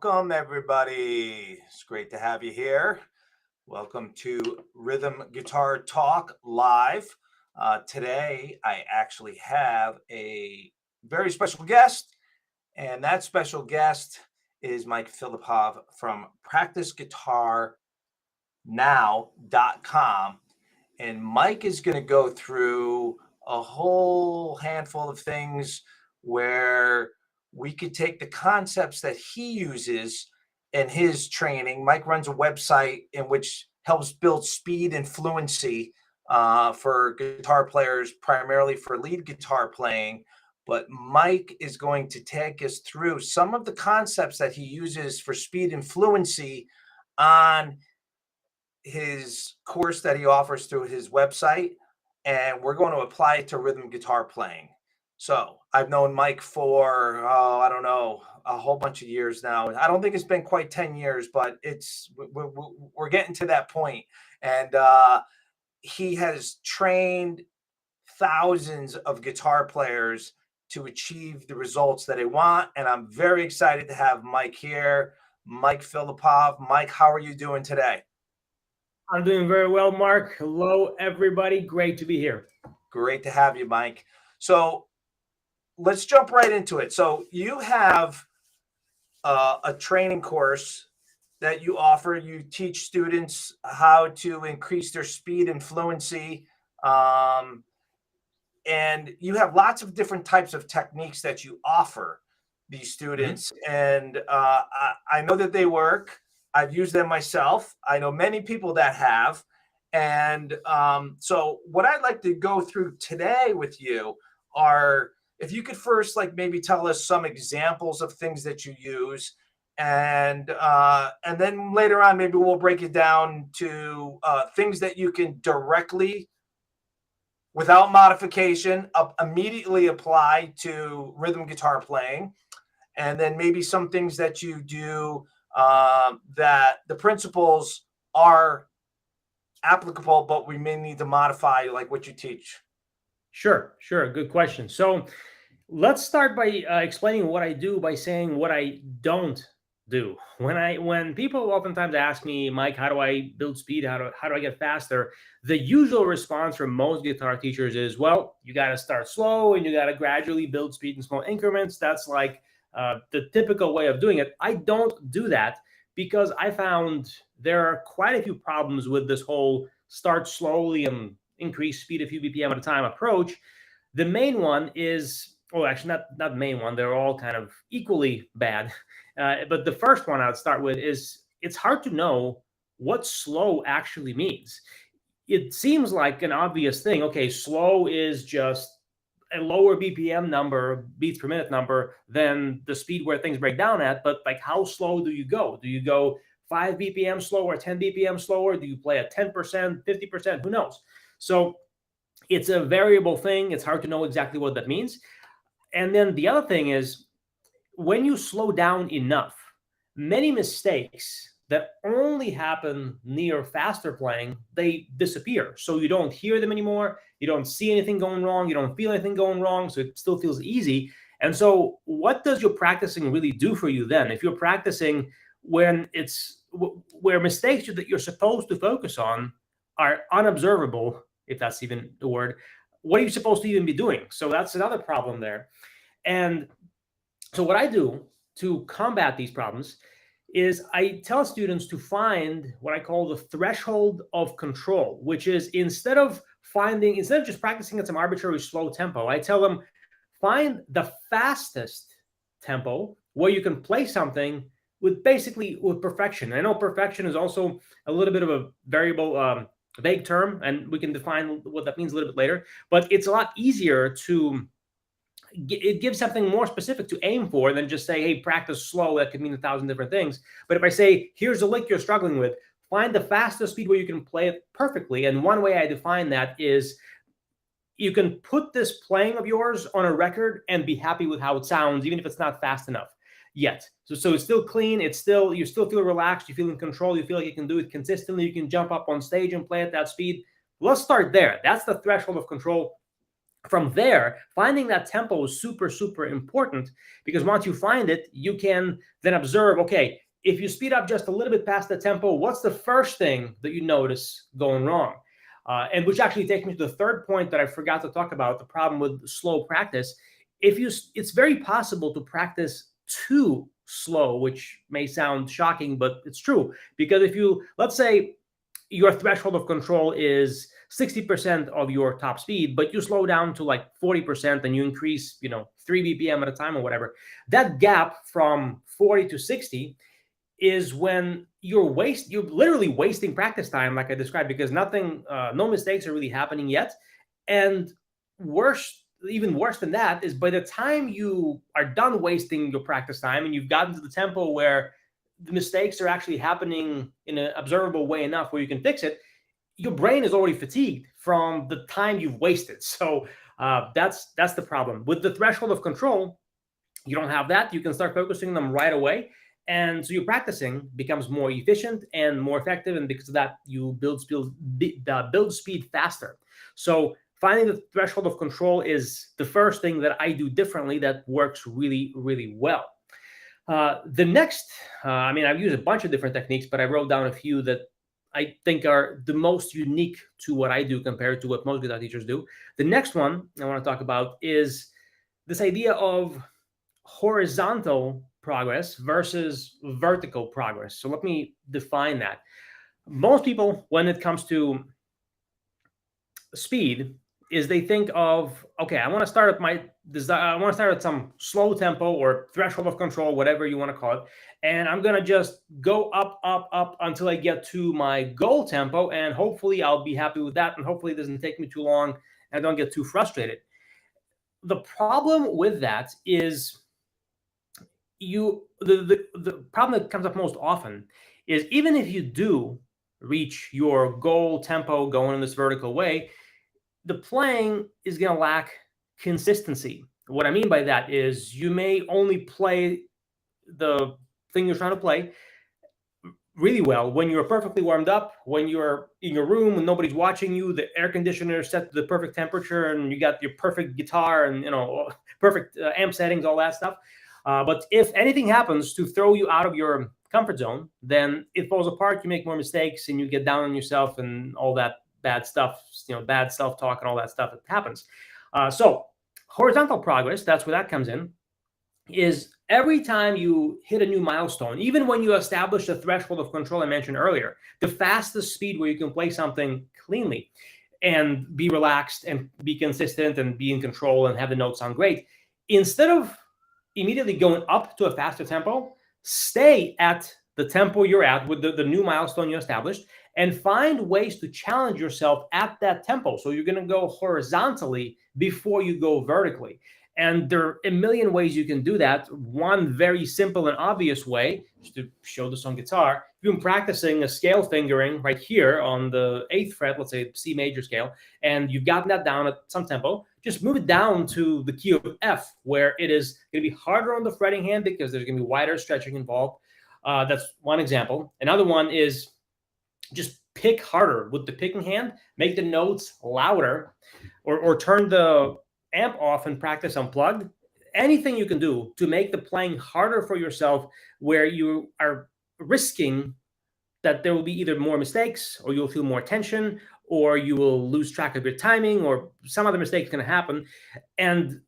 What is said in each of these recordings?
Welcome, everybody. It's great to have you here. Welcome to Rhythm Guitar Talk Live. Today, I actually have a very special guest, and that special guest is Mike Filipov from PracticeGuitarNow.com. And Mike is going to go through a whole handful of things where we could take the concepts that he uses in his training. Mike runs a website in which helps build speed and fluency for guitar players, primarily for lead guitar playing. But Mike is going to take us through some of the concepts that he uses for speed and fluency on his course that he offers through his website, and we're going to apply it to rhythm guitar playing. So I've known Mike for, I don't know, a whole bunch of years now. I don't think it's been quite 10 years, but we're getting to that point. And he has trained thousands of guitar players to achieve the results that they want. And I'm very excited to have Mike here. Mike Filipov. Mike, how are you doing today? I'm doing very well, Mark. Hello, everybody. Great to be here. Great to have you, Mike. So let's jump right into it. So you have a training course that you offer. You teach students how to increase their speed and fluency. And you have lots of different types of techniques that you offer these students. And I know that they work. I've used them myself. I know many people that have. And so what I'd like to go through today with you are, if you could first maybe tell us some examples of things that you use, and then later on maybe we'll break it down to things that you can directly, without modification, immediately apply to rhythm guitar playing, and then maybe some things that you do that the principles are applicable, but we may need to modify, like what you teach. Sure. Good question. So let's start by explaining what I do by saying what I don't do. When people oftentimes ask me, Mike, how do I build speed? How do I get faster? The usual response from most guitar teachers is, well, you got to start slow and you got to gradually build speed in small increments. That's like the typical way of doing it. I don't do that because I found there are quite a few problems with this whole start slowly and increase speed a few BPM at a time approach. The main one is, well, actually not the main one. They're all kind of equally bad. But the first one I'd start with is it's hard to know what slow actually means. It seems like an obvious thing. Okay, slow is just a lower BPM number, beats per minute number, than the speed where things break down at. But how slow do you go? Do you go 5 BPM slower, 10 BPM slower? Do you play at 10%, 50%? Who knows? So it's a variable thing. It's hard to know exactly what that means. And then the other thing is, when you slow down enough, many mistakes that only happen near faster playing, they disappear. So you don't hear them anymore. You don't see anything going wrong. You don't feel anything going wrong. So it still feels easy. And so what does your practicing really do for you then? If you're practicing where mistakes that you're supposed to focus on are unobservable, if that's even the word, what are you supposed to even be doing? So that's another problem there. And so what I do to combat these problems is I tell students to find what I call the threshold of control, which is instead of just practicing at some arbitrary slow tempo, I tell them, find the fastest tempo where you can play something with perfection. I know perfection is also a little bit of a variable, vague term, and we can define what that means a little bit later, but it's a lot easier to it gives something more specific to aim for than just say, hey, practice slow. That could mean 1,000 different things. But if I say, here's a lick you're struggling with, find the fastest speed where you can play it perfectly. And one way I define that is you can put this playing of yours on a record and be happy with how it sounds, even if it's not fast enough yet. So it's still clean. You still feel relaxed. You feel in control. You feel like you can do it consistently. You can jump up on stage and play at that speed. Let's start there. That's the threshold of control. From there, finding that tempo is super, super important, because once you find it, you can then observe, okay, if you speed up just a little bit past the tempo, what's the first thing that you notice going wrong? And which actually takes me to the third point that I forgot to talk about, the problem with slow practice. It's very possible to practice too slow, which may sound shocking, but it's true. Because if you, let's say your threshold of control is 60% of your top speed, but you slow down to like 40% and you increase, 3 BPM at a time or whatever, that gap from 40 to 60 is when you're literally wasting practice time, like I described, because no mistakes are really happening yet. And even worse than that is by the time you are done wasting your practice time and you've gotten to the tempo where the mistakes are actually happening in an observable way enough where you can fix it, your brain is already fatigued from the time you've wasted. So that's the problem. With the threshold of control, you don't have that. You can start focusing them right away. And so your practicing becomes more efficient and more effective. And because of that, you build speed faster. So finding the threshold of control is the first thing that I do differently that works really, really well. The next, I've used a bunch of different techniques, but I wrote down a few that I think are the most unique to what I do compared to what most guitar teachers do. The next one I want to talk about is this idea of horizontal progress versus vertical progress. So let me define that. Most people, when it comes to speed, is they think of, okay, I want to start at some slow tempo or threshold of control, whatever you want to call it, and I'm going to just go up, up, up until I get to my goal tempo, and hopefully I'll be happy with that, and hopefully it doesn't take me too long and I don't get too frustrated. The problem with that is the problem that comes up most often is, even if you do reach your goal tempo going in this vertical way, the playing is going to lack consistency. What I mean by that is you may only play the thing you're trying to play really well when you're perfectly warmed up, when you're in your room and nobody's watching you, the air conditioner set to the perfect temperature, and you got your perfect guitar and perfect amp settings, all that stuff. But if anything happens to throw you out of your comfort zone, then it falls apart. You make more mistakes and you get down on yourself and all that bad stuff, bad self-talk and all that stuff that happens. So horizontal progress, that's where that comes in, is every time you hit a new milestone, even when you establish the threshold of control I mentioned earlier, the fastest speed where you can play something cleanly and be relaxed and be consistent and be in control and have the notes sound great, instead of immediately going up to a faster tempo, stay at the tempo you're at with the new milestone you established, and find ways to challenge yourself at that tempo. So you're going to go horizontally before you go vertically. And there are a million ways you can do that. One very simple and obvious way, just to show this on guitar, if you've been practicing a scale fingering right here on the 8th fret, let's say C major scale, and you've gotten that down at some tempo, just move it down to the key of F, where it is going to be harder on the fretting hand because there's going to be wider stretching involved. That's one example. Another one is just pick harder with the picking hand, make the notes louder, or turn the amp off and practice unplugged. Anything you can do to make the playing harder for yourself, where you are risking that there will be either more mistakes, or you'll feel more tension, or you will lose track of your timing, or some other mistake is going to happen. And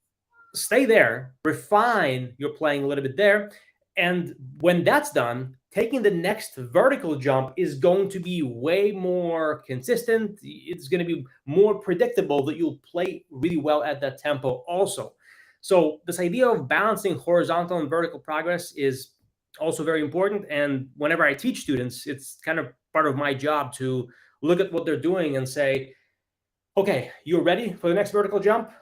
stay there, refine your playing a little bit there. And when that's done, taking the next vertical jump is going to be way more consistent. It's going to be more predictable that you'll play really well at that tempo also. So this idea of balancing horizontal and vertical progress is also very important. And whenever I teach students, it's kind of part of my job to look at what they're doing and say, okay, you're ready for the next vertical jump,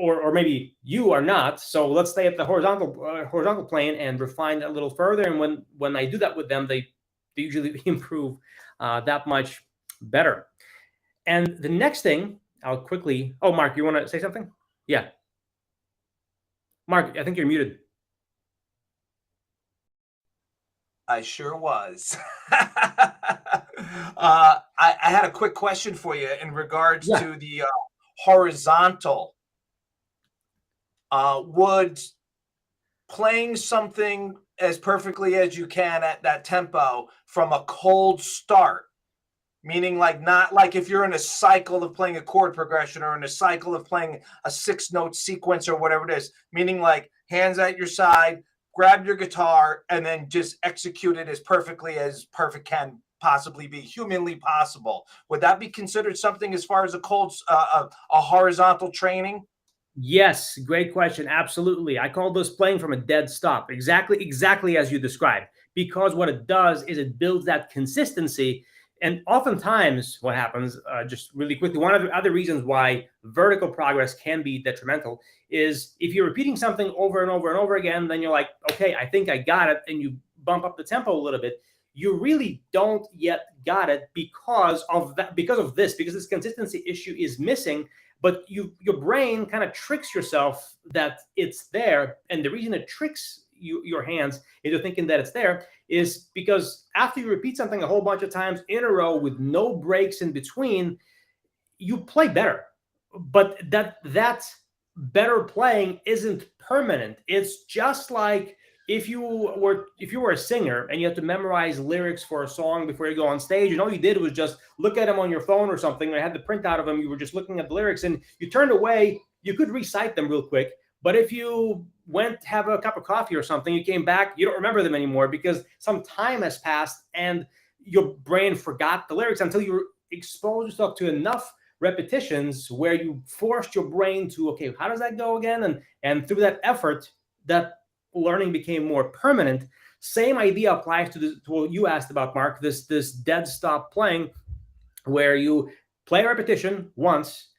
or maybe you are not. So let's stay at the horizontal plane and refine that a little further. And when I do that with them, they usually improve that much better. And the next thing, I'll quickly. Oh, Mark, you want to say something? Yeah, Mark, I think you're muted. I sure was. I had a quick question for you in regards to the horizontal. Would playing something as perfectly as you can at that tempo from a cold start, meaning like not like if you're in a cycle of playing a chord progression or in a cycle of playing a 6-note sequence or whatever it is, meaning like hands at your side, grab your guitar, and then just execute it as perfect can possibly be humanly possible. Would that be considered something as far as a horizontal training? Yes, great question. Absolutely. I call this playing from a dead stop. Exactly as you described. Because what it does is it builds that consistency. And oftentimes, what happens, just really quickly, one of the other reasons why vertical progress can be detrimental is if you're repeating something over and over and over again, then you're like, okay, I think I got it, and you bump up the tempo a little bit. You really don't yet got it because of that, because this consistency issue is missing. But your brain kind of tricks yourself that it's there, and the reason it tricks your hands into thinking that it's there is because after you repeat something a whole bunch of times in a row with no breaks in between, you play better. But that better playing isn't permanent. It's just like if you were a singer and you had to memorize lyrics for a song before you go on stage, and all you did was just look at them on your phone or something, and had the printout of them, you were just looking at the lyrics and you turned away, you could recite them real quick. But if you went to have a cup of coffee or something, you came back, you don't remember them anymore because some time has passed and your brain forgot the lyrics until you exposed yourself to enough repetitions where you forced your brain to, okay, how does that go again? And through that effort, that learning became more permanent. Same idea applies to what you asked about, Mark, this dead stop playing, where you play a repetition once,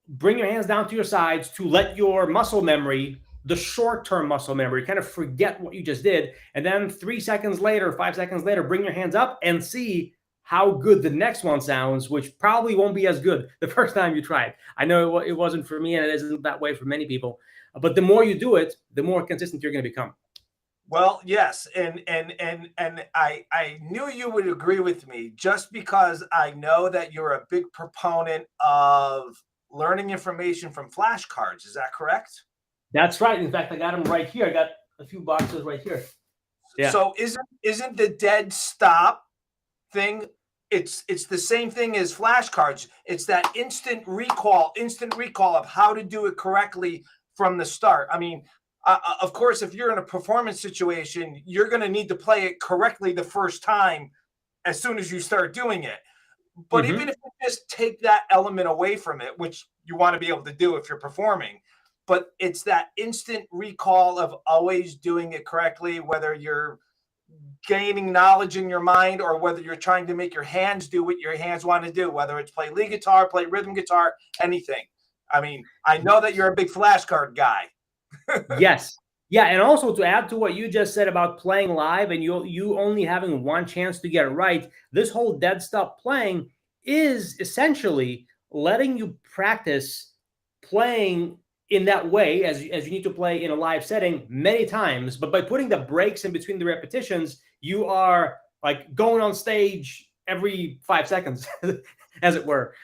bring your hands down to your sides to let your muscle memory, the short-term muscle memory, kind of forget what you just did. And then 3 seconds later, 5 seconds later, bring your hands up and see how good the next one sounds, which probably won't be as good the first time you try it. I know it wasn't for me, and it isn't that way for many people. But the more you do it, the more consistent you're going to become. Well, yes, and I knew you would agree with me just because I know that you're a big proponent of learning information from flashcards. Is that correct? That's right. In fact, I got them right here. I got a few boxes right here. Yeah. So isn't the dead stop thing? It's the same thing as flashcards. It's that instant recall of how to do it correctly from the start. I mean, of course, if you're in a performance situation, you're going to need to play it correctly the first time as soon as you start doing it. But even if you just take that element away from it, which you want to be able to do if you're performing, but it's that instant recall of always doing it correctly, whether you're gaining knowledge in your mind or whether you're trying to make your hands do what your hands want to do, whether it's play lead guitar, play rhythm guitar, anything. I mean, I know that you're a big flashcard guy. Yes. Yeah. And also to add to what you just said about playing live and you only having one chance to get it right, this whole dead stop playing is essentially letting you practice playing in that way as you need to play in a live setting many times. But by putting the breaks in between the repetitions, you are like going on stage every 5 seconds, as it were.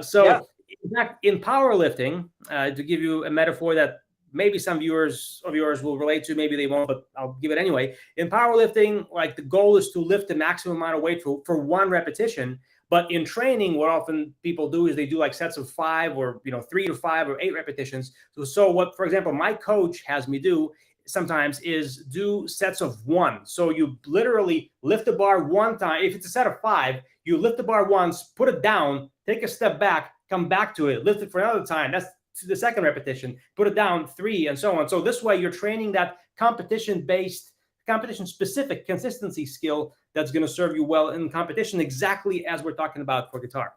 So in fact, in powerlifting, to give you a metaphor that maybe some viewers of yours will relate to, maybe they won't, but I'll give it anyway. In powerlifting, like the goal is to lift the maximum amount of weight for one repetition. But in training, what often people do is they do like sets of 5 or 3 to 5 or 8 repetitions. So what, for example, my coach has me do sometimes is do sets of 1. So you literally lift the bar one time. If it's a set of 5, you lift the bar once, put it down, take a step back, come back to it, lift it for another time. That's the second repetition, put it down 3, and so on. So this way you're training that competition-based, competition-specific consistency skill that's going to serve you well in competition, exactly as we're talking about for guitar.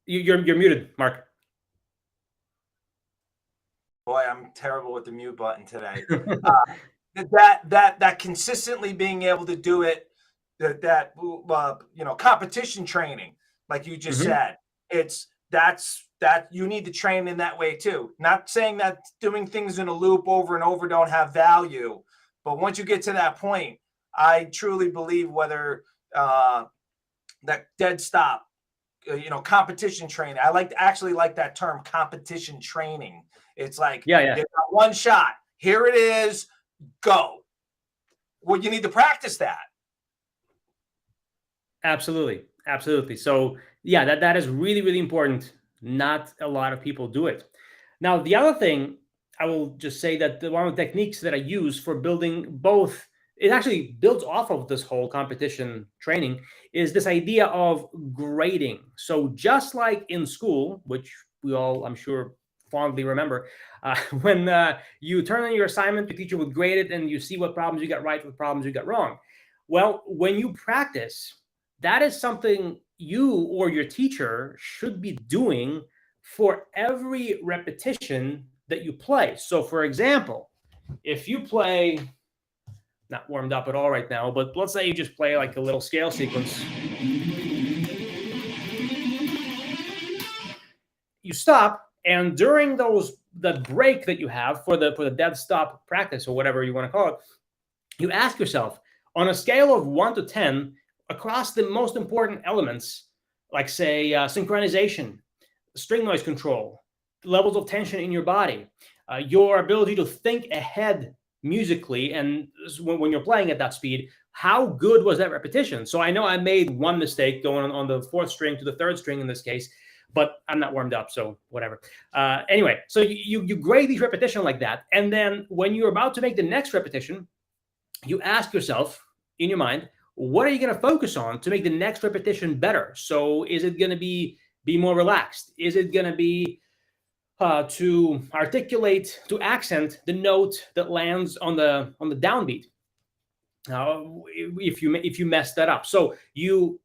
You're muted, Mark. Boy, I'm terrible with the mute button today. That consistently being able to do it, that competition training, like you just said, that you need to train in that way too. Not saying that doing things in a loop over and over don't have value, but once you get to that point, I truly believe whether that dead stop competition training. Actually like that term, competition training. It's like, Yeah, you yeah. got one shot. Here it is. Go. Well, you need to practice that. Absolutely. Absolutely. So yeah, that is really, really important. Not a lot of people do it. Now, the other thing I will just say that one of the techniques that I use for building both, it actually builds off of this whole competition training, is this idea of grading. So just like in school, which we all, I'm sure, fondly remember, when you turn in your assignment, your teacher would grade it and you see what problems you got right, what problems you got wrong. Well, when you practice, that is something you or your teacher should be doing for every repetition that you play. So, for example, if you play, not warmed up at all right now, but let's say you just play like a little scale sequence. You stop, and during the break that you have for the dead stop practice or whatever you want to call it, you ask yourself, on a scale of 1 to 10, across the most important elements, like say synchronization, string noise control, levels of tension in your body, your ability to think ahead musically, and when you're playing at that speed, how good was that repetition? So I know I made one mistake going on the fourth string to the third string in this case, but I'm not warmed up, so whatever. Anyway, so you grade these repetition like that, and then when you're about to make the next repetition, you ask yourself in your mind, what are you going to focus on to make the next repetition better? So is it going to be more relaxed? Is it going to be to articulate, to accent the note that lands on the downbeat? If you mess that up, so you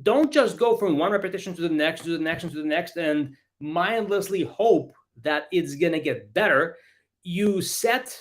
don't just go from one repetition to the next, to the next, and to the next, and mindlessly hope that it's going to get better. You set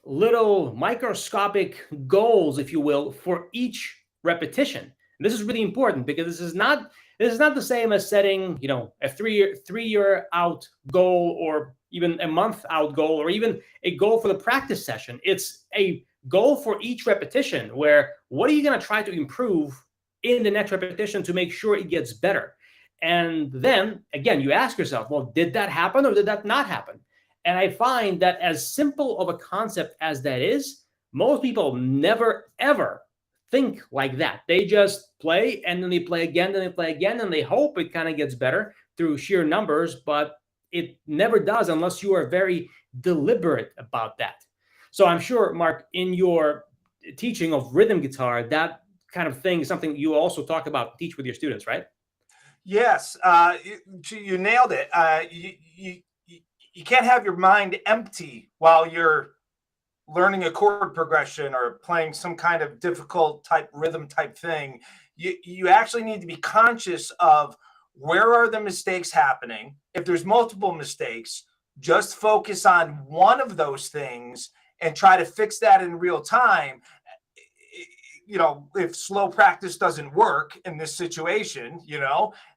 little microscopic goals, if you will, for each repetition. And this is really important because this is not the same as setting, a three-year out goal, or even a month out goal, or even a goal for the practice session. It's a goal for each repetition, where what are you going to try to improve in the next repetition to make sure it gets better? And then again, you ask yourself, well, did that happen or did that not happen? And I find that as simple of a concept as that is, most people never, ever think like that. They just play, and then they play again, and they play again, and they hope it kind of gets better through sheer numbers, but it never does unless you are very deliberate about that. So I'm sure, Mark, in your teaching of rhythm guitar, that kind of thing is something you also talk about, teach with your students, right? Yes, you nailed it. You can't have your mind empty while you're learning a chord progression or playing some kind of difficult type rhythm type thing. You actually need to be conscious of where are the mistakes happening. If there's multiple mistakes, just focus on one of those things and try to fix that in real time. If slow practice doesn't work in this situation,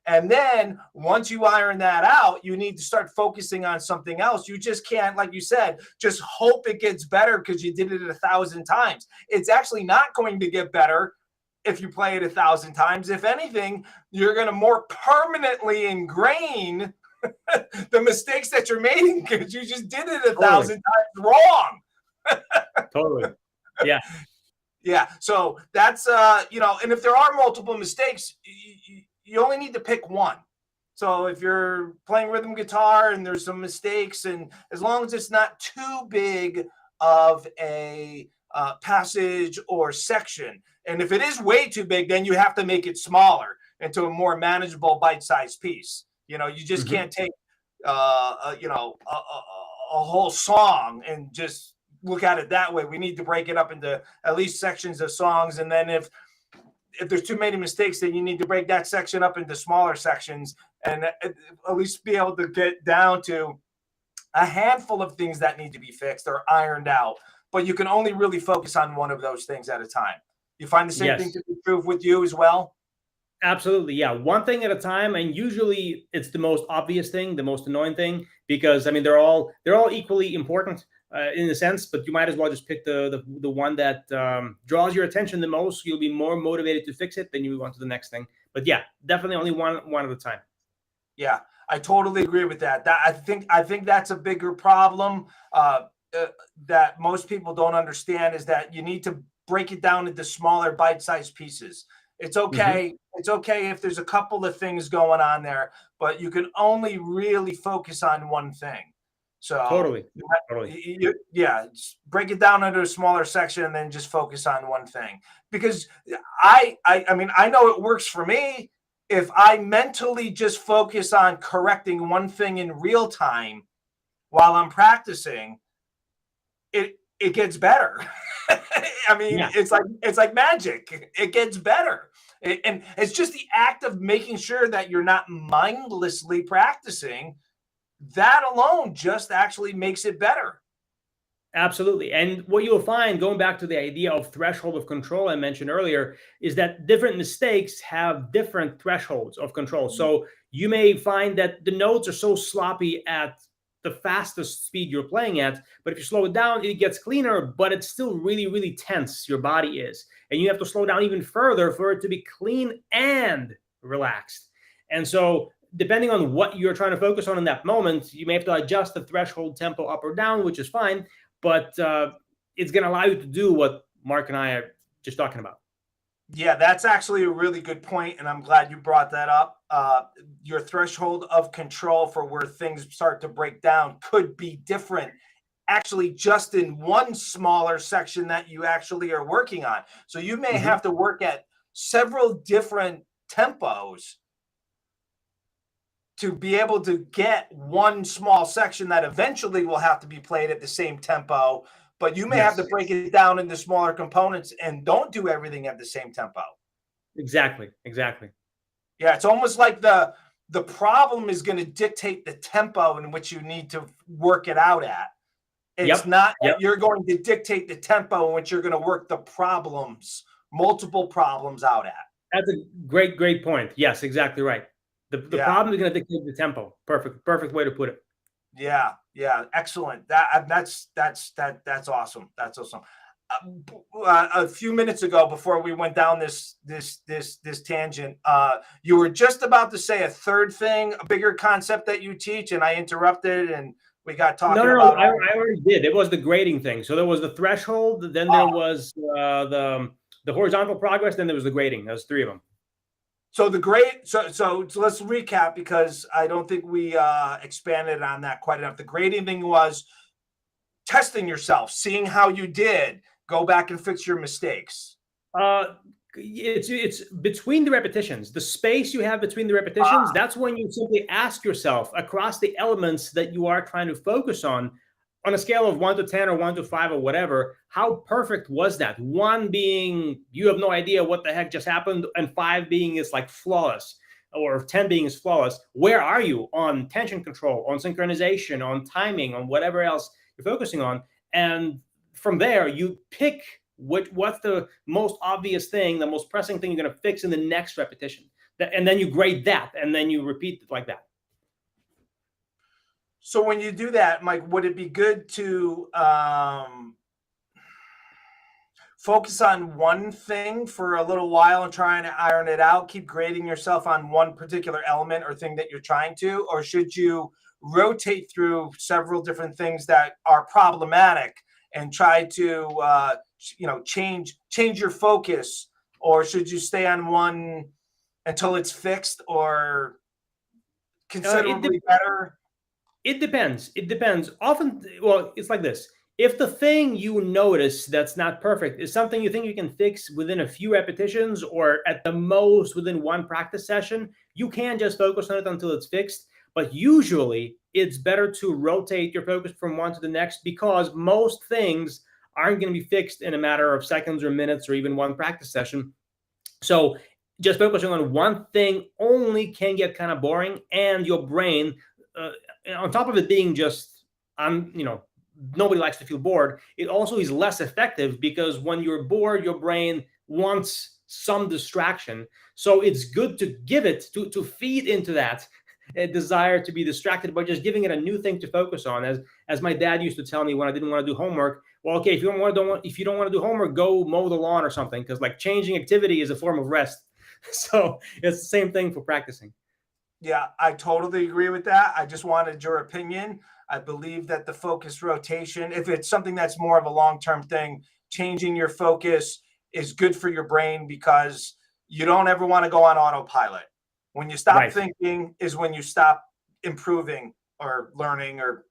and then once you iron that out, you need to start focusing on something else. You just can't, like you said, just hope it gets better because you did it 1,000 times. It's actually not going to get better if you play it 1,000 times. If anything, you're going to more permanently ingrain the mistakes that you're making because you just did it 1,000 times wrong. Totally. Yeah. Yeah. So that's, and if there are multiple mistakes, you only need to pick one. So if you're playing rhythm guitar and there's some mistakes, and as long as it's not too big of a passage or section, and if it is way too big, then you have to make it smaller into a more manageable bite-sized piece. You just can't take, a whole song and just look at it that way. We need to break it up into at least sections of songs. And then if there's too many mistakes, then you need to break that section up into smaller sections and at least be able to get down to a handful of things that need to be fixed or ironed out. But you can only really focus on one of those things at a time. You find the same thing to be true with you as well? Absolutely. Yeah. One thing at a time. And usually it's the most obvious thing, the most annoying thing, because they're all equally important in a sense, but you might as well just pick the one that draws your attention the most. You'll be more motivated to fix it, then you move on to the next thing. But yeah, definitely only one at a time. Yeah, I totally agree with that. I think that's a bigger problem that most people don't understand is that you need to break it down into smaller bite-sized pieces. It's Hmm. okay. It's okay if there's a couple of things going on there, but you can only really focus on one thing. So Totally, totally. yeah, just break it down into a smaller section and then just focus on one thing. Because I mean, I know it works for me if I mentally just focus on correcting one thing in real time while I'm practicing, it gets better. I mean, Yeah. it's like magic. It gets better. And it's just the act of making sure that you're not mindlessly practicing. That alone just actually makes it better. Absolutely. And what you'll find, going back to the idea of threshold of control I mentioned earlier, is that different mistakes have different thresholds of control. So you may find that the notes are so sloppy at the fastest speed you're playing at, but if you slow it down, it gets cleaner, but it's still really, really tense. Your body is. And you have to slow down even further for it to be clean and relaxed. And so, depending on what you're trying to focus on in that moment, you may have to adjust the threshold tempo up or down, which is fine, but it's going to allow you to do what Mark and I are just talking about. Yeah, that's actually a really good point, and I'm glad you brought that up. Your threshold of control for where things start to break down could be different, actually, just in one smaller section that you actually are working on. So you may Mm-hmm. have to work at several different tempos to be able to get one small section that eventually will have to be played at the same tempo, but you may have to Yes, break it down into smaller components and don't do everything at the same tempo. exactly, exactly. Yeah, it's almost like the problem is going to dictate the tempo in which you need to work it out at. It's Yep, not yep. that you're going to dictate the tempo in which you're going to work the problems, multiple problems out at. That's a great, great point. Yes, exactly right. The Yeah. problem is going to dictate the tempo. Perfect, perfect way to put it. Yeah, yeah, excellent. That's awesome. That's awesome. A few minutes ago, before we went down this tangent, you were just about to say a third thing, a bigger concept that you teach, and I interrupted, and we got No, talking no, no. about. I already did. It was the grading thing. So there was the threshold, then there was the horizontal progress, then there was the grading. Those three of them. So the grade, so let's recap because I don't think we expanded on that quite enough. The grading thing was testing yourself, seeing how you did, go back and fix your mistakes. Uh, it's between the repetitions, the space you have between the repetitions. That's when you simply ask yourself across the elements that you are trying to focus on a scale of 1 to 10 or 1 to 5 or whatever, how perfect was that? 1 being you have no idea what the heck just happened, and 5 being is like flawless, or 10 being is flawless. Where are you on tension control, on synchronization, on timing, on whatever else you're focusing on? And from there, you pick what's the most obvious thing, the most pressing thing you're going to fix in the next repetition. And then you grade that, and then you repeat it like that. So when you do that, Mike, would it be good to focus on one thing for a little while and trying to iron it out, keep grading yourself on one particular element or thing that you're trying to, or should you rotate through several different things that are problematic and try to change your focus, or should you stay on one until it's fixed or considerably better? It depends. It depends. Often, well, it's like this. If the thing you notice that's not perfect is something you think you can fix within a few repetitions or at the most within one practice session, you can just focus on it until it's fixed. But usually, it's better to rotate your focus from one to the next because most things aren't going to be fixed in a matter of seconds or minutes or even one practice session. So, just focusing on one thing only can get kind of boring, and your brain, on top of it being just nobody likes to feel bored, it also is less effective because when you're bored, your brain wants some distraction. So it's good to give it to feed into that desire to be distracted by just giving it a new thing to focus on. As my dad used to tell me when I didn't want to do homework, well, okay, if you don't want to do homework, go mow the lawn or something, because like changing activity is a form of rest. So it's the same thing for practicing. Yeah, I totally agree with that. I just wanted your opinion. I believe that the focus rotation, if it's something that's more of a long-term thing, changing your focus is good for your brain because you don't ever want to go on autopilot. When you stop Right. thinking is when you stop improving or learning or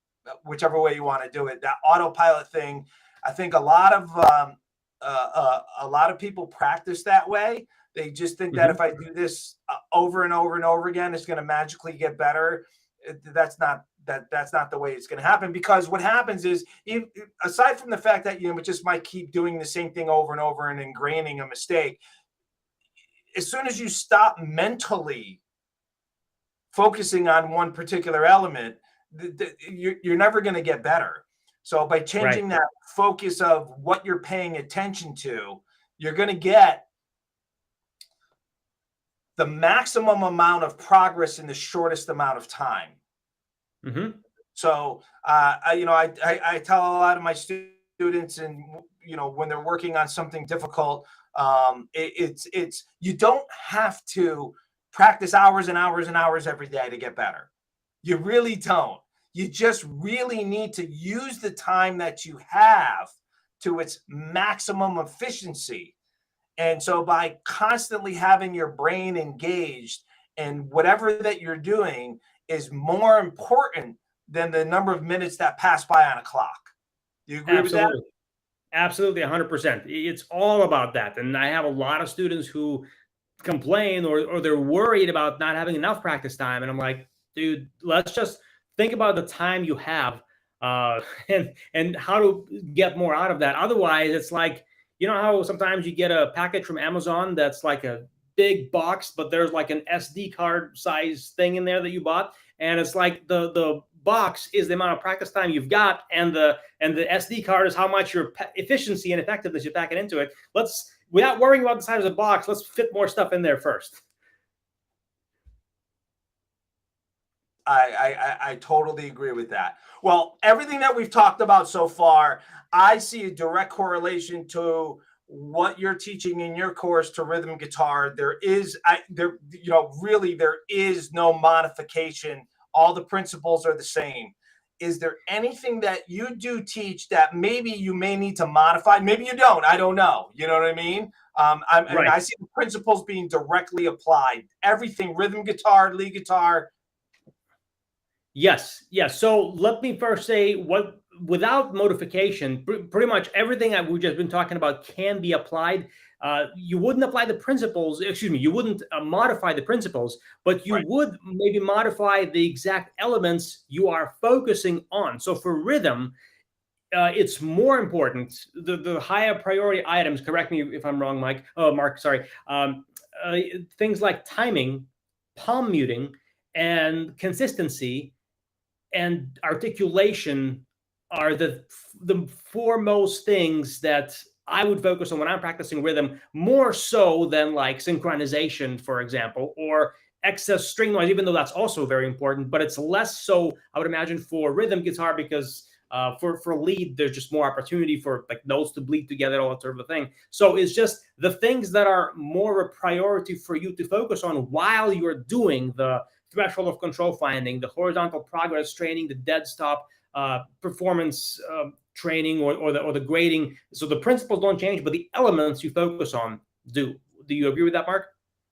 whichever way you want to do it. That autopilot thing, I think a lot of people practice that way. They just think that Hmm. if I do this over and over and over again, it's going to magically get better. That's not the way it's going to happen, because what happens is, aside from the fact that you just might keep doing the same thing over and over and ingraining a mistake, as soon as you stop mentally focusing on one particular element, you're never going to get better. So by Right. changing that focus of what you're paying attention to, you're going to get the maximum amount of progress in the shortest amount of time. Hmm. So, I tell a lot of my students, and when they're working on something difficult, it's you don't have to practice hours and hours and hours every day to get better. You really don't. You just really need to use the time that you have to its maximum efficiency. And so by constantly having your brain engaged and whatever that you're doing is more important than the number of minutes that pass by on a clock. Do you agree with that? Absolutely. Absolutely, 100%. It's all about that. And I have a lot of students who complain, or they're worried about not having enough practice time. And I'm like, dude, let's just think about the time you have, and how to get more out of that. Otherwise, it's like, you know how sometimes you get a package from Amazon that's like a big box, but there's like an SD card size thing in there that you bought, and it's like the box is the amount of practice time you've got, and the SD card is how much your efficiency and effectiveness you pack it into it. Let's, without worrying about the size of the box, let's fit more stuff in there first. I totally agree with that. Well, everything that we've talked about so far, I see a direct correlation to what you're teaching in your course to rhythm guitar. Really, there is no modification. All the principles are the same. Is there anything that you do teach that maybe you may need to modify? Maybe you don't. I don't know. You know what I mean? Right. I see the principles being directly applied. Everything, rhythm guitar, lead guitar. Yes, yes. So let me first say, what, without modification, pretty much everything that we've just been talking about can be applied. You wouldn't apply the principles, excuse me, you wouldn't modify the principles, but you Right. would maybe modify the exact elements you are focusing on. So for rhythm, it's more important, the higher priority items. Correct me if I'm wrong, Mike. Oh, Mark, sorry. Uh, Things like timing, palm muting, and consistency and articulation are the foremost things that I would focus on when I'm practicing rhythm, more so than like synchronization, for example, or excess string noise, even though that's also very important. But it's less so, I would imagine, for rhythm guitar, because for lead, there's just more opportunity for like notes to bleed together, all that sort of a thing. So it's just the things that are more a priority for you to focus on while you're doing the threshold of control finding, the horizontal progress training, the dead stop performance training, or the grading. So the principles don't change, but the elements you focus on do. Do you agree with that, Mark?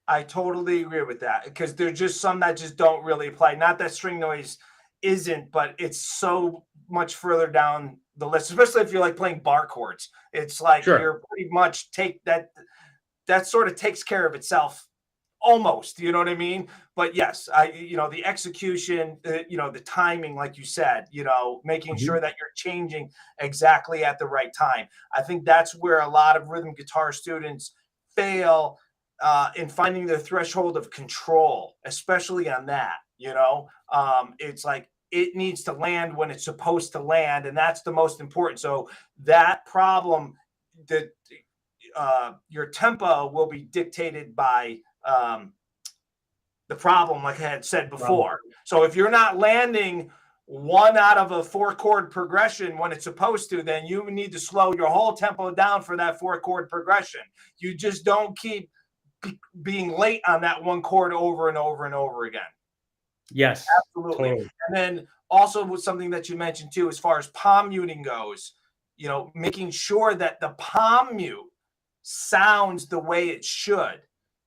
I totally agree with that, because there's just some that just don't really apply. Not that string noise isn't, but it's so much further down the list, especially if you're like playing bar chords. It's like Sure. you're pretty much take that, that sort of takes care of itself almost, you know what I mean? But yes, the execution, the timing, like you said, making sure Mhm. that you're changing exactly at the right time. I think that's where a lot of rhythm guitar students fail in finding their threshold of control, especially on that. It's like it needs to land when it's supposed to land, and that's the most important. So that problem, that your tempo will be dictated by the problem, like I had said Problem. before. So if you're not landing one out of a four chord progression when it's supposed to, then you need to slow your whole tempo down for that four chord progression. You just don't keep being late on that one chord over and over and over again. Yes, Absolutely. totally. And then also with something that you mentioned too, as far as palm muting goes, making sure that the palm mute sounds the way it should.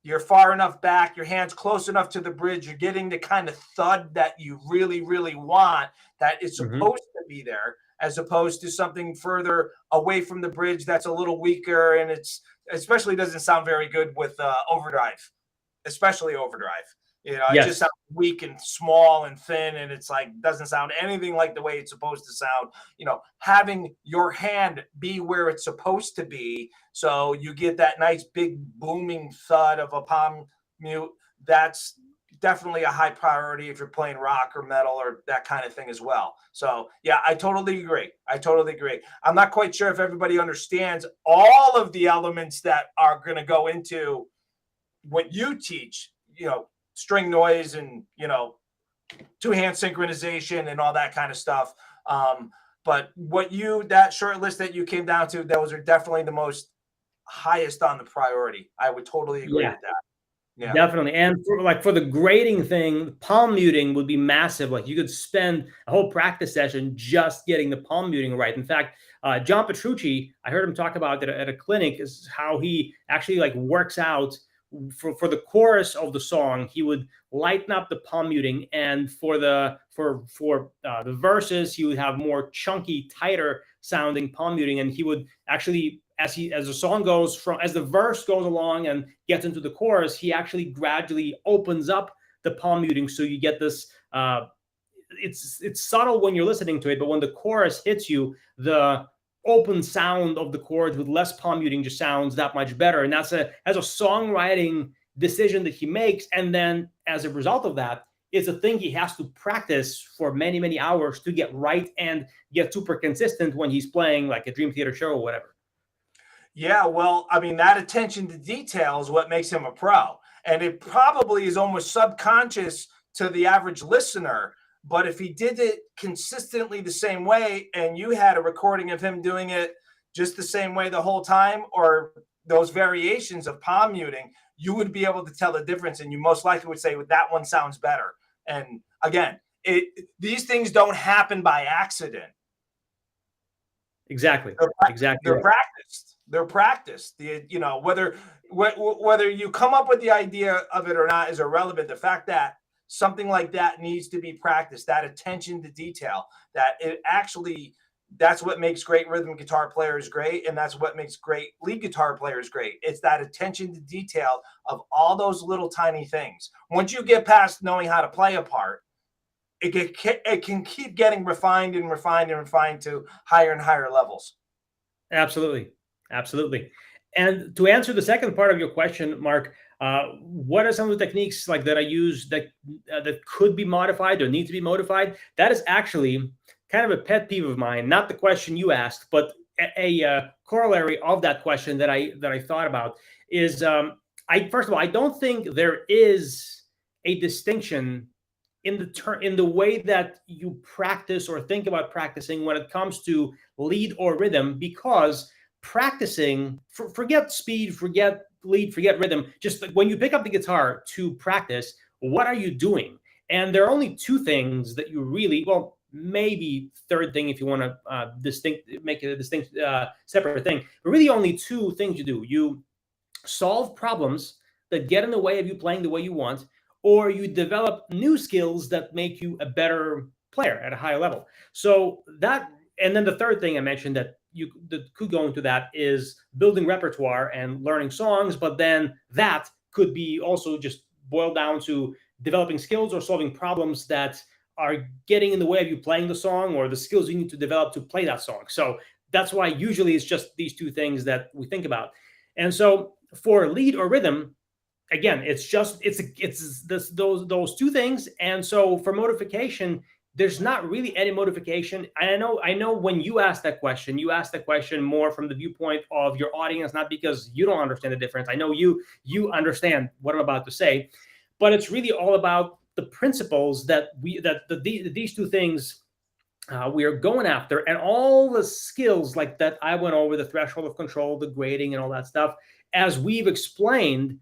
You're far enough back, your hand's close enough to the bridge, you're getting the kind of thud that you really, really want, that is supposed to be there, as opposed to something further away from the bridge that's a little weaker, and it's especially doesn't sound very good with overdrive, especially overdrive. It just Yes. sounds weak and small and thin, and it's like doesn't sound anything like the way it's supposed to sound. Having your hand be where it's supposed to be, so you get that nice big booming thud of a palm mute. That's definitely a high priority if you're playing rock or metal or that kind of thing as well. So yeah, I totally agree. I'm not quite sure if everybody understands all of the elements that are going to go into what you teach, string noise and, two-hand synchronization and all that kind of stuff. But that short list that you came down to, those are definitely the most highest on the priority. I would totally agree with that. Yeah. Definitely. And for the grading thing, palm muting would be massive. Like you could spend a whole practice session just getting the palm muting right. In fact, John Petrucci, I heard him talk about it at a clinic, is how he actually like works out for the chorus of the song. He would lighten up the palm muting, and for the verses, he would have more chunky, tighter sounding palm muting, and he would actually, as the song goes as the verse goes along and gets into the chorus, he actually gradually opens up the palm muting, so you get this. It's subtle when you're listening to it, but when the chorus hits you, the open sound of the chords with less palm muting just sounds that much better. And that's a songwriting decision that he makes, and then as a result of that, it's a thing he has to practice for many, many hours to get right and get super consistent when he's playing like a Dream Theater show or whatever. Yeah, well, I mean, that attention to detail is what makes him a pro. And it probably is almost subconscious to the average listener. But if he did it consistently the same way, and you had a recording of him doing it just the same way the whole time, or those variations of palm muting, you would be able to tell the difference. And you most likely would say, well, that one sounds better. And again, these things don't happen by accident. Exactly. They're practiced. Whether you come up with the idea of it or not is irrelevant. The fact that something like that needs to be practiced, that attention to detail, that's what makes great rhythm guitar players great, and that's what makes great lead guitar players great. It's that attention to detail of all those little tiny things. Once you get past knowing how to play a part, it can keep getting refined and refined and refined to higher and higher levels. Absolutely. And to answer the second part of your question, Mark, what are some of the techniques like that I use that could be modified or need to be modified? That is actually kind of a pet peeve of mine. Not the question you asked, but a corollary of that question that I thought about is first of all, I don't think there is a distinction in the way that you practice or think about practicing when it comes to lead or rhythm, because practicing, forget speed, forget lead, forget rhythm, just like when you pick up the guitar to practice, what are you doing? And there are only two things that you really, well, maybe third thing if you want to make it a distinct separate thing, but really only two things you do. You solve problems that get in the way of you playing the way you want, or you develop new skills that make you a better player at a higher level. So that, and then the third thing I mentioned that could go into that is building repertoire and learning songs, but then that could be also just boiled down to developing skills or solving problems that are getting in the way of you playing the song, or the skills you need to develop to play that song. So that's why usually it's just these two things that we think about. And so for lead or rhythm, again, it's those two things. And so for modification, there's not really any modification. I know when you ask that question more from the viewpoint of your audience, not because you don't understand the difference. I know you understand what I'm about to say, but it's really all about the principles that these two things we are going after, and all the skills like that I went over, the threshold of control, the grading, and all that stuff, as we've explained.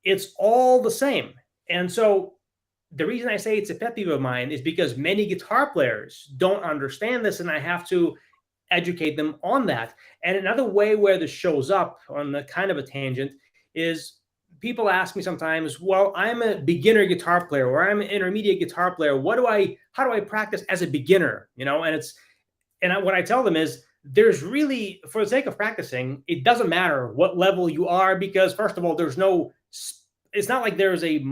it's all the same. And so the reason I say it's a pet peeve of mine is because many guitar players don't understand this, and I have to educate them on that. And another way where this shows up on the kind of a tangent is people ask me sometimes, well, I'm a beginner guitar player or I'm an intermediate guitar player. How do I practice as a beginner? What I tell them is there's really, for the sake of practicing, it doesn't matter what level you are, because first of all, it's not like there's a,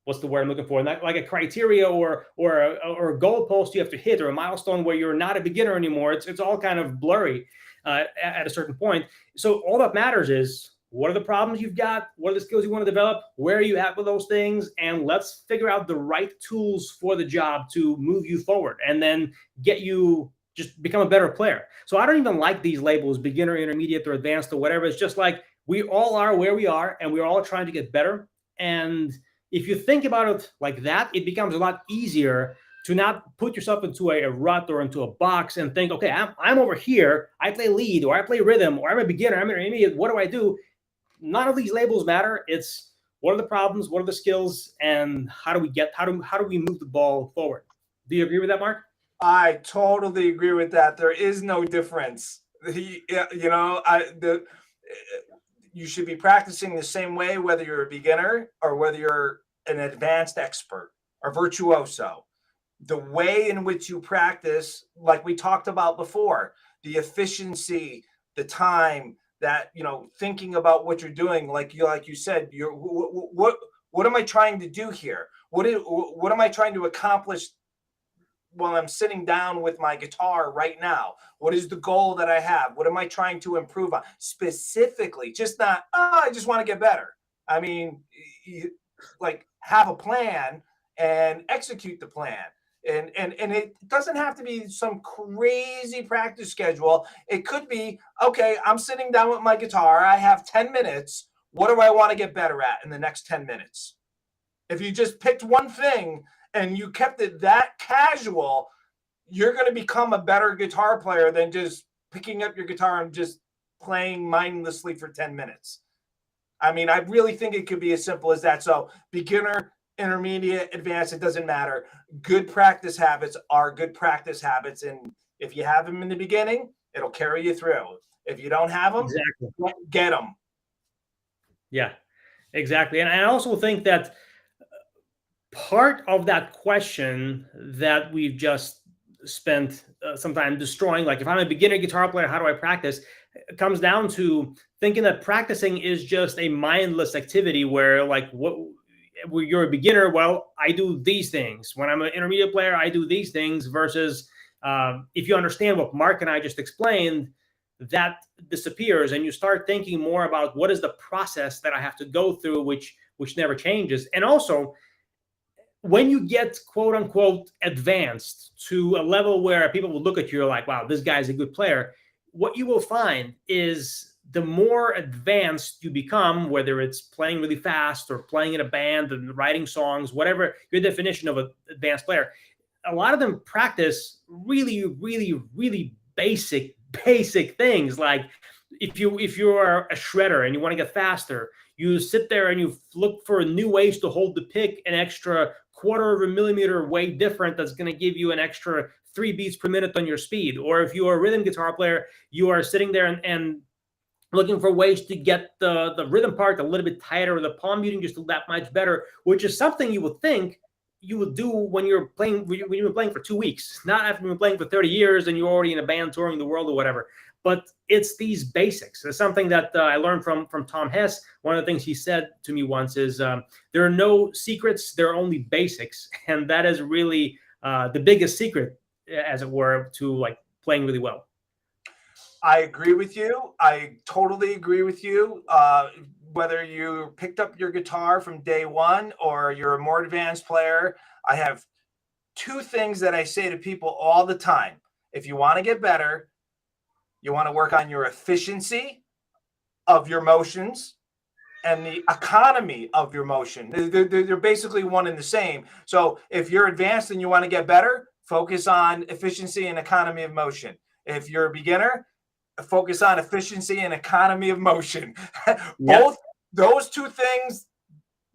what's the word I'm looking for? Not like a criteria or a goalpost you have to hit, or a milestone where you're not a beginner anymore. It's all kind of blurry at a certain point. So all that matters is, what are the problems you've got? What are the skills you want to develop? Where are you at with those things? And let's figure out the right tools for the job to move you forward, and then get you just become a better player. So I don't even like these labels, beginner, intermediate, or advanced, or whatever. It's just like we all are where we are, and we're all trying to get better. And if you think about it like that, it becomes a lot easier to not put yourself into a rut or into a box and think, okay, I'm over here. I play lead, or I play rhythm, or I'm a beginner, I'm an intermediate. What do I do? None of these labels matter. It's what are the problems, what are the skills, and how do we move the ball forward? Do you agree with that, Mark? I totally agree with that. There is no difference. You should be practicing the same way, whether you're a beginner or whether you're an advanced expert or virtuoso. The way in which you practice, like we talked about before, the efficiency, the time, that, thinking about what you're doing, like you said, what am I trying to do here? What am I trying to accomplish while I'm sitting down with my guitar right now? What is the goal that I have? What am I trying to improve on specifically? Just not, I just want to get better. I mean, have a plan and execute the plan. And it doesn't have to be some crazy practice schedule. It could be, okay, I'm sitting down with my guitar. I have 10 minutes. What do I want to get better at in the next 10 minutes? If you just picked one thing and you kept it that casual, you're going to become a better guitar player than just picking up your guitar and just playing mindlessly for 10 minutes. I mean, I really think it could be as simple as that. So beginner, intermediate, advanced, it doesn't matter. Good practice habits are good practice habits. And if you have them in the beginning, it'll carry you through. If you don't have them, exactly, get them. Yeah, exactly. And I also think that part of that question that we've just spent some time destroying, like if I'm a beginner guitar player, how do I practice? It comes down to thinking that practicing is just a mindless activity where, like, when you're a beginner, well, I do these things. When I'm an intermediate player, I do these things, versus if you understand what Mark and I just explained, that disappears, and you start thinking more about what is the process that I have to go through, which never changes. And also, when you get quote unquote advanced to a level where people will look at you like, wow, this guy's a good player, what you will find is the more advanced you become, whether it's playing really fast or playing in a band and writing songs, whatever your definition of an advanced player, a lot of them practice really, really, really basic things. Like if you are a shredder and you want to get faster, you sit there and you look for new ways to hold the pick an extra quarter of a millimeter way different. That's going to give you an extra 3 beats per minute on your speed. Or if you're a rhythm guitar player, you are sitting there and looking for ways to get the rhythm part a little bit tighter, or the palm muting just that much better, which is something you would think you would do when you've been playing for 2 weeks, not after you've been playing for 30 years and you're already in a band touring the world or whatever. But it's these basics. It's something that I learned from Tom Hess. One of the things he said to me once is, there are no secrets, there are only basics. And that is really the biggest secret, as it were, to like playing really well. I agree with you. I totally agree with you. Whether you picked up your guitar from day one or you're a more advanced player, I have 2 things that I say to people all the time. If you want to get better, you want to work on your efficiency of your motions and the economy of your motion. They're basically one and the same. So if you're advanced and you want to get better, focus on efficiency and economy of motion. If you're a beginner, focus on efficiency and economy of motion. those two things,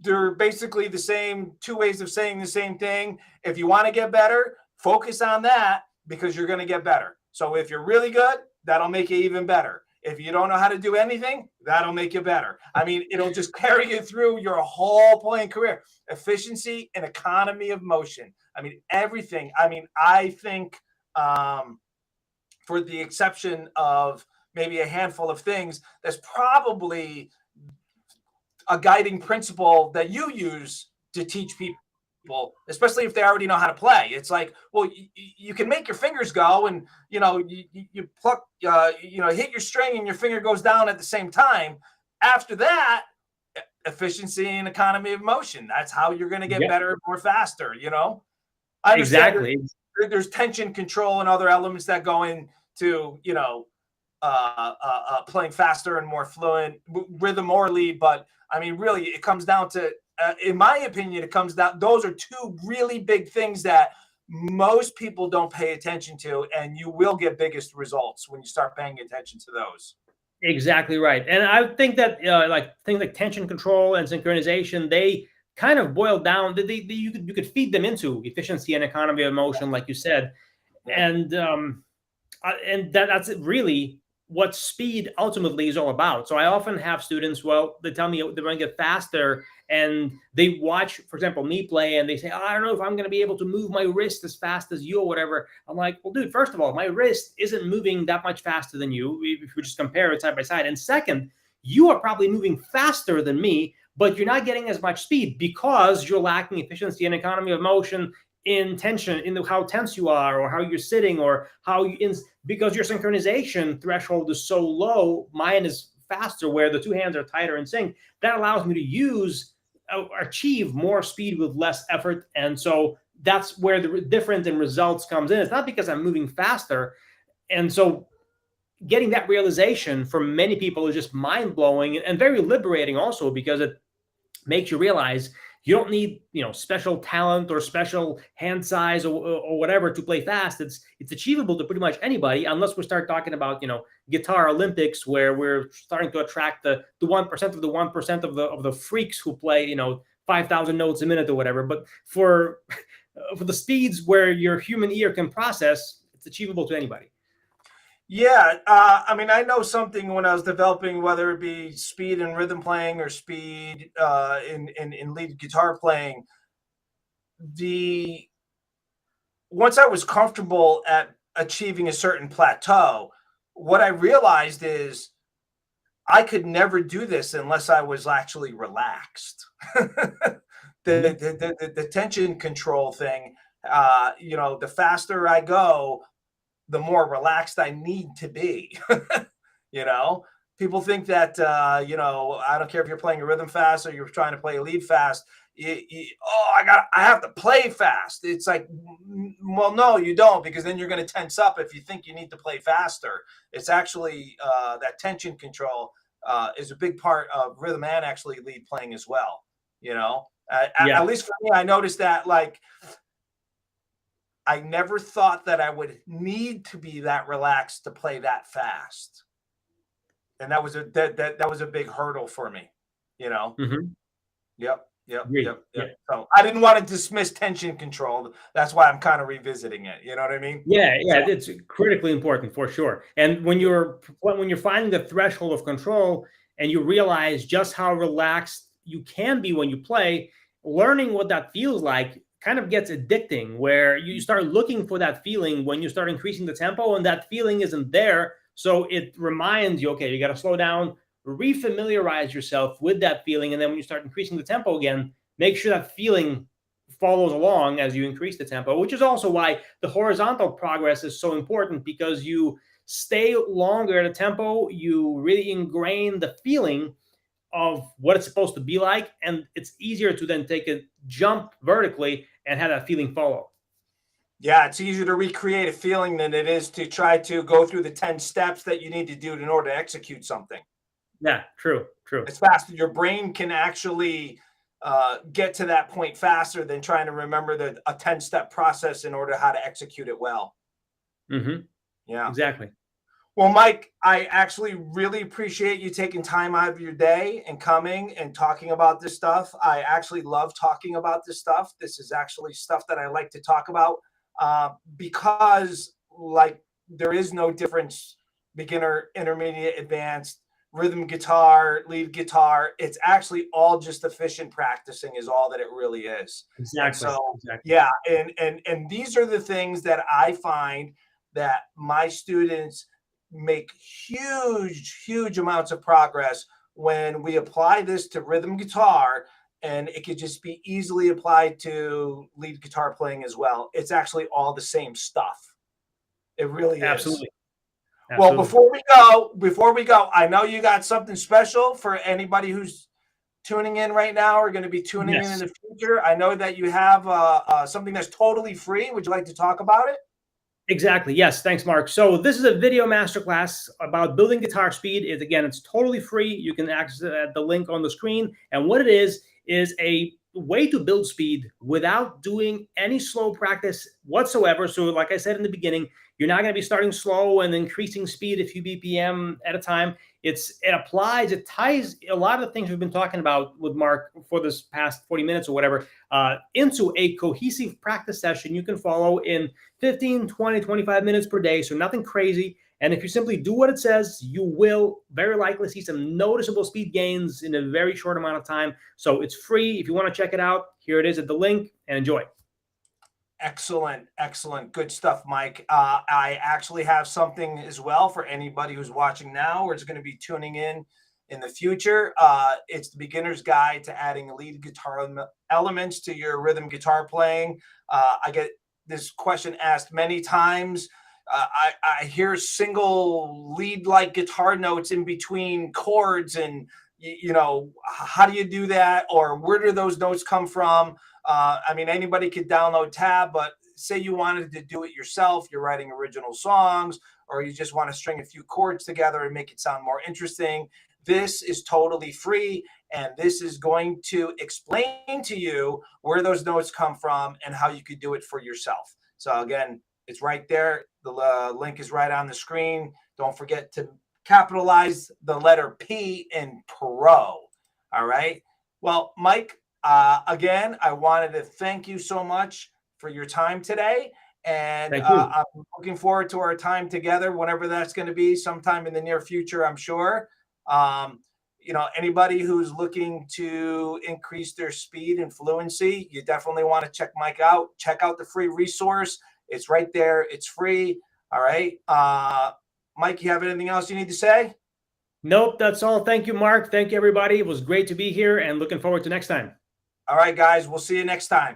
they're basically the same, two ways of saying the same thing. If you want to get better, focus on that because you're going to get better. So if you're really good, that'll make you even better. If you don't know how to do anything, that'll make you better. I mean, it'll just carry you through your whole playing career. Efficiency and economy of motion. I mean, everything. I mean, I think for the exception of maybe a handful of things, that's probably a guiding principle that you use to teach people, especially if they already know how to play. It's like, well, you can make your fingers go, and you pluck, hit your string, and your finger goes down at the same time. After that, efficiency and economy of motion. That's how you're going to get better, more faster. I understand Exactly. there's tension control and other elements that go into playing faster and more fluent rhythm or lead, but I mean, really, it comes down to, in my opinion, it comes down. Those are two really big things that most people don't pay attention to, and you will get biggest results when you start paying attention to those. Exactly right. And I think that like things like tension control and synchronization, they kind of boil down. You could feed them into efficiency and economy of motion, like you said, and that's really what speed ultimately is all about. So I often have students, well, they tell me they want to get faster, and they watch, for example, me play, and they say, oh, I don't know if I'm going to be able to move my wrist as fast as you or whatever. I'm like, well, dude, first of all, my wrist isn't moving that much faster than you if we just compare it side by side. And second, you are probably moving faster than me, but you're not getting as much speed because you're lacking efficiency and economy of motion in tension, in how tense you are, or how you're sitting, or because your synchronization threshold is so low. Mine is faster, where the two hands are tighter in sync. That allows me to achieve more speed with less effort. And so that's where the difference in results comes in. It's not because I'm moving faster. And so getting that realization for many people is just mind-blowing and very liberating also, because it makes you realize you don't need, special talent or special hand size or whatever to play fast. It's achievable to pretty much anybody, unless we start talking about, Guitar Olympics, where we're starting to attract the 1% of the 1% of the freaks who play, 5,000 notes a minute or whatever. But for the speeds where your human ear can process, it's achievable to anybody. Yeah, I mean, I know something when I was developing, whether it be speed in rhythm playing or speed in lead guitar playing. Once I was comfortable at achieving a certain plateau, what I realized is I could never do this unless I was actually relaxed. The tension control thing, the faster I go, the more relaxed I need to be. People think that, I don't care if you're playing a rhythm fast or you're trying to play a lead fast. I have to play fast. It's like, well, no, you don't, because then you're going to tense up if you think you need to play faster. It's actually that tension control is a big part of rhythm and actually lead playing as well. At least for me, I noticed that, like, I never thought that I would need to be that relaxed to play that fast. And that was a big hurdle for me, Mm-hmm. Yep. Yeah. So I didn't want to dismiss tension control. That's why I'm kind of revisiting it. You know what I mean? Yeah, it's critically important for sure. And when you're finding the threshold of control and you realize just how relaxed you can be when you play, learning what that feels like kind of gets addicting, where you start looking for that feeling when you start increasing the tempo, and that feeling isn't there. So it reminds you, okay, you got to slow down, refamiliarize yourself with that feeling. And then when you start increasing the tempo again, make sure that feeling follows along as you increase the tempo, which is also why the horizontal progress is so important, because you stay longer at a tempo, you really ingrain the feeling of what it's supposed to be like, and it's easier to then take a jump vertically and have that feeling follow. Yeah, it's easier to recreate a feeling than it is to try to go through the 10 steps that you need to do in order to execute something. Yeah, true. It's faster. Your brain can actually get to that point faster than trying to remember a 10-step process in order how to execute it well. Mm-hmm. Yeah. Exactly. Well, Mike, I actually really appreciate you taking time out of your day and coming and talking about this stuff. I actually love talking about this stuff. This is actually stuff that I like to talk about because, like, there is no difference beginner, intermediate, advanced, rhythm guitar, lead guitar. It's actually all just efficient practicing, is all that it really is. And Exactly. so, Exactly. yeah, and these are the things that I find that my students make huge amounts of progress when we apply this to rhythm guitar, and it could just be easily applied to lead guitar playing as well. It's actually all the same stuff. It really is. Absolutely. Well, Absolutely. before we go, I know you got something special for anybody who's tuning in right now or going to be tuning in Yes. the future. I know that you have something that's totally free. Would you like to talk about it? Exactly. Yes. Thanks, Mark. So this is a video masterclass about building guitar speed. Again, it's totally free. You can access it at the link on the screen. And what it is a way to build speed without doing any slow practice whatsoever. So like I said in the beginning, you're not going to be starting slow and increasing speed a few BPM at a time. It ties a lot of the things we've been talking about with Mark for this past 40 minutes or whatever into a cohesive practice session you can follow in 15, 20, 25 minutes per day. So nothing crazy. And if you simply do what it says, you will very likely see some noticeable speed gains in a very short amount of time. So it's free. If you want to check it out, here it is at the link, and enjoy. Excellent. Good stuff, Mike. I actually have something as well for anybody who's watching now or is going to be tuning in the future. It's the beginner's guide to adding lead guitar elements to your rhythm guitar playing. I get this question asked many times. I hear single lead-like guitar notes in between chords, and how do you do that, or where do those notes come from? I mean, anybody could download Tab, but say you wanted to do it yourself, you're writing original songs, or you just want to string a few chords together and make it sound more interesting. This is totally free, and this is going to explain to you where those notes come from and how you could do it for yourself. So again, it's right there. The link is right on the screen. Don't forget to capitalize the letter P in pro. All right. Well, Mike, again, I wanted to thank you so much for your time today. And Thank you. I'm looking forward to our time together, whenever that's going to be, sometime in the near future, I'm sure. Um, Anybody who's looking to increase their speed and fluency, you definitely want to check Mike out. Check out the free resource. It's right there. It's free. All right. Mike, you have anything else you need to say? Nope, that's all. Thank you, Mark. Thank you, everybody. It was great to be here and looking forward to next time. All right, guys. We'll see you next time.